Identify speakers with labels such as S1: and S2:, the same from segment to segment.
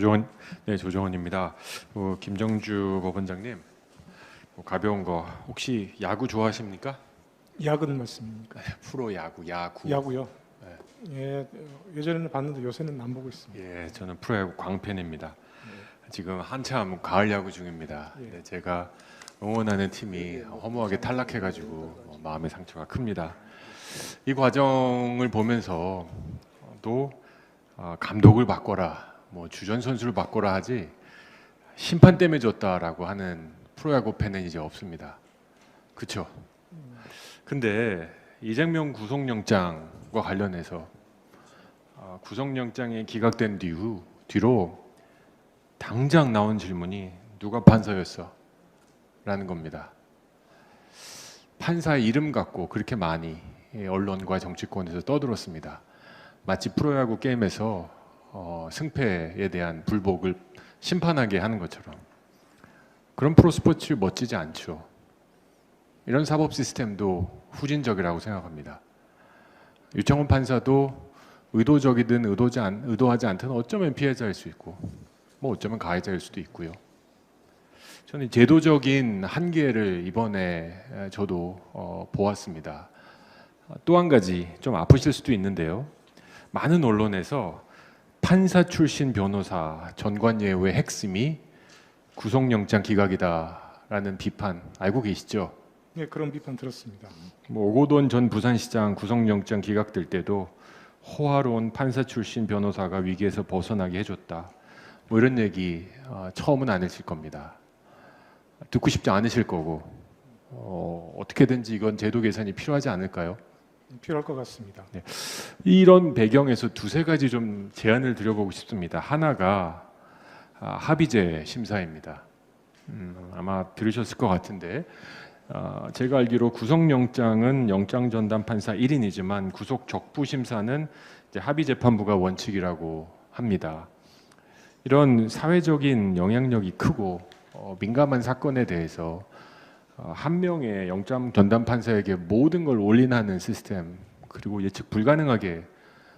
S1: 조정원입니다. 김정주 법원장님, 가벼운 거 혹시 야구 좋아하십니까?
S2: 야근 말씀입니까?
S1: 프로 야구, 야구.
S2: 야구요?
S1: 네.
S2: 예, 예전에는 봤는데 요새는 안 보고 있습니다.
S1: 예, 저는 프로야구 광팬입니다. 지금 한참 가을 야구 중입니다.
S2: 예.
S1: 네, 제가 응원하는 팀이 허무하게 탈락해가지고 마음의 상처가 큽니다. 이 과정을 보면서 또 감독을 바꿔라, 주전 선수를 바꿔라 하지 심판 때문에 졌다라고 하는 프로야구 팬은 이제 없습니다. 그렇죠? 근데 이재명 구속영장과 관련해서 구속영장이 기각된 뒤로 당장 나온 질문이 누가 판사였어? 라는 겁니다. 판사의 이름 갖고 그렇게 많이 언론과 정치권에서 떠들었습니다. 마치 프로야구 게임에서 승패에 대한 불복을 심판하게 하는 것처럼. 그런 프로스포츠 멋지지 않죠. 이런 사법 시스템도 후진적이라고 생각합니다. 유창훈 판사도 의도적이든 의도하지 않든 어쩌면 피해자일 수 있고 어쩌면 가해자일 수도 있고요. 저는 제도적인 한계를 이번에 저도 보았습니다. 또 한 가지 좀 아프실 수도 있는데요. 많은 언론에서 판사 출신 변호사 전관예우의 핵심이 구속영장 기각이다라는 비판 알고 계시죠?
S2: 네, 그런 비판 들었습니다.
S1: 오고돈 전 부산시장 구속영장 기각될 때도 호화로운 판사 출신 변호사가 위기에서 벗어나게 해줬다. 이런 얘기 처음은 안 하실 겁니다. 듣고 싶지 않으실 거고 어떻게든지 이건 제도 개선이 필요하지 않을까요?
S2: 필요할 것 같습니다.
S1: 네. 이런 배경에서 두세 가지 좀 제안을 드려보고 싶습니다. 하나가 합의제 심사입니다. 아마 들으셨을 것 같은데 제가 알기로 구속영장은 영장전담 판사 1인이지만 구속적부심사는 이제 합의재판부가 원칙이라고 합니다. 이런 사회적인 영향력이 크고 민감한 사건에 대해서 한 명의 영장 전담 판사에게 모든 걸 올인하는 시스템 그리고 예측 불가능하게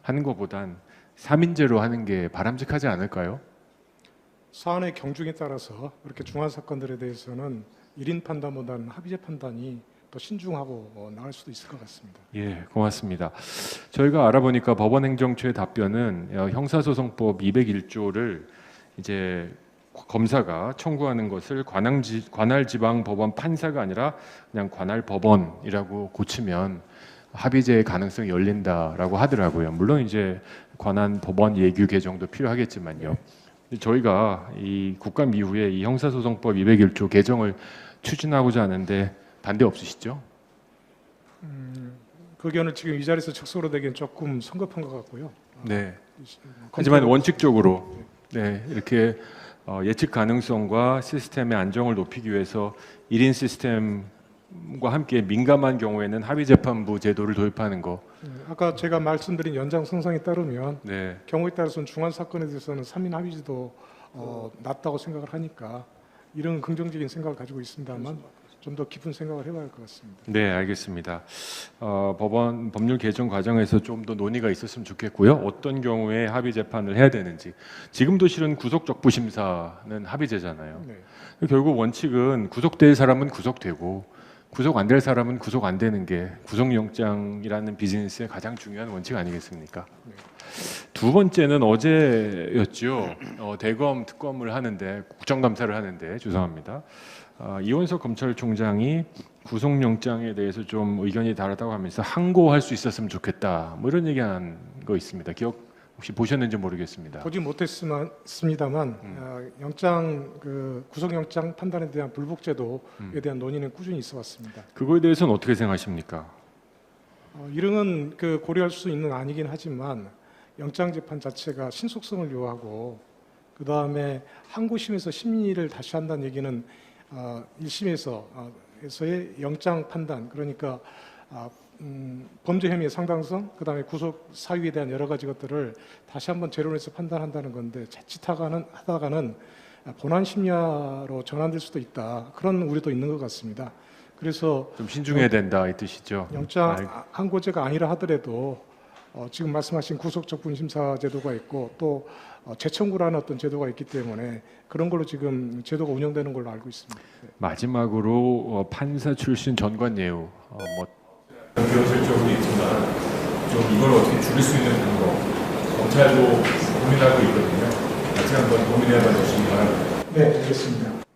S1: 하는 것보단 3인제로 하는 게 바람직하지 않을까요?
S2: 사안의 경중에 따라서 그렇게 중한 사건들에 대해서는 1인 판단보다는 합의제 판단이 더 신중하고 나을 수도 있을 것 같습니다.
S1: 예, 고맙습니다. 저희가 알아보니까 법원행정처의 답변은 형사소송법 201조를 이제 검사가 청구하는 것을 관할지방법원 판사가 아니라 그냥 관할법원이라고 고치면 합의제의 가능성이 열린다라고 하더라고요. 물론 이제 관할법원 예규 개정도 필요하겠지만요. 저희가 이 국감 이후에 이 형사소송법 201조 개정을 추진하고자 하는데 반대 없으시죠?
S2: 그 의견을 지금 이 자리에서 적소로 되기엔 조금 성급한 것 같고요.
S1: 네. 하지만 원칙적으로 이렇게 예측 가능성과 시스템의 안정을 높이기 위해서 1인 시스템과 함께 민감한 경우에는 합의재판부 제도를 도입하는 거.
S2: 아까 제가 말씀드린 연장선상에 따르면
S1: 네.
S2: 경우에 따라서는 중한 사건에 대해서는 3인 합의제도 낫다고 생각을 하니까 이런 긍정적인 생각을 가지고 있습니다만 좀 더 깊은 생각을 해봐야 할 것 같습니다.
S1: 네, 알겠습니다. 법률 개정 과정에서 좀 더 논의가 있었으면 좋겠고요. 어떤 경우에 합의 재판을 해야 되는지. 지금도 실은 구속적부 심사는 합의제잖아요.
S2: 네.
S1: 결국 원칙은 구속될 사람은 구속되고 구속 안 될 사람은 구속 안 되는 게 구속영장이라는 비즈니스의 가장 중요한 원칙 아니겠습니까?
S2: 네.
S1: 두 번째는 어제였죠. 대검 특검을 하는데 국정감사를 하는데 죄송합니다. 이원석 검찰총장이 구속영장에 대해서 좀 의견이 다르다고 하면서 항고할 수 있었으면 좋겠다. 이런 얘기한 거 있습니다. 기억 혹시 보셨는지 모르겠습니다.
S2: 보지 못했습니다만 구속영장 판단에 대한 불복제도에 대한 논의는 꾸준히 있어왔습니다.
S1: 그거에 대해서는 어떻게 생각하십니까?
S2: 이런 고려할 수 있는 아니긴 하지만 영장 재판 자체가 신속성을 요하고 그 다음에 항고심에서 심리를 다시 한다는 얘기는 1심에서의 영장 판단 그러니까 범죄 혐의의 상당성 그 다음에 구속 사유에 대한 여러 가지 것들을 다시 한번 재론에서 판단한다는 건데 자칫하다가는 본안 심리화로 전환될 수도 있다 그런 우려도 있는 것 같습니다. 그래서
S1: 좀 신중해야 된다 이 뜻이죠.
S2: 영장 항고죄가 아니라 하더라도 지금 말씀하신 구속적분 심사 제도가 있고 또 재청구라는 어떤 제도가 있기 때문에 그런 걸로 지금 제도가 운영되는 걸로 알고 있습니다. 네.
S1: 마지막으로 판사 출신 전관예우 뭐 비현실적으로 있지만 좀 이걸 어떻게 줄일 수 있는 방법 검찰도 고민하고 있거든요. 같이 한번 고민해봐 주시기 바랍니다.
S2: 네, 알겠습니다.